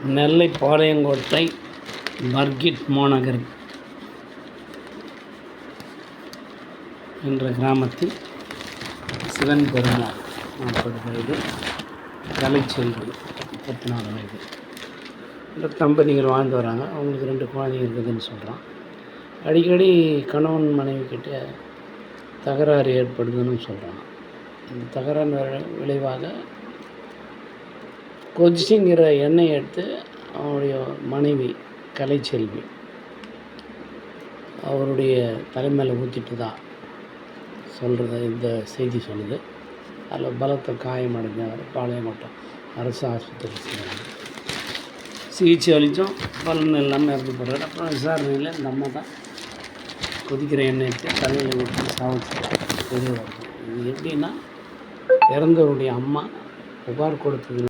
நெல்லை பாளையங்கோட்டை பர்கிட் மாநகர் என்ற கிராமத்தில் சிவன் பெருமாள் 40 வயது, கலைச்செல்வி 34 வயது இந்த தம்பதிகள் வாழ்ந்து வராங்க. அவங்களுக்கு 2 குழந்தைங்க இருக்குதுன்னு சொல்கிறான். அடிக்கடி கணவன் மனைவி கிட்ட தகராறு ஏற்படுதுன்னு சொல்கிறான். இந்த தகராறு விளைவாக கொதிச்சுங்கிற எண்ணெய் எடுத்து அவனுடைய மனைவி கலைச்செல்வி அவருடைய தலைமையில் ஊற்றிட்டு தான் சொல்கிறது இந்த செய்தி சொல்லுது. அதில் பலத்த காயமடைஞ்சவர் பாளையங்கோட்டை அரசு ஆஸ்பத்திரி செய்கிறாங்க. சிகிச்சை அளித்தும் பலன் இல்லாமல் இறந்து போகிறார். அப்புறம் விசாரணையில் இந்த அம்மா தான் கொதிக்கிற எண்ணெய் எடுத்து தலையில் ஊற்றி சாவிச்சு தெரிய வருது. இது எப்படின்னா, இறந்தவருடைய அம்மா புகார் கொடுத்தது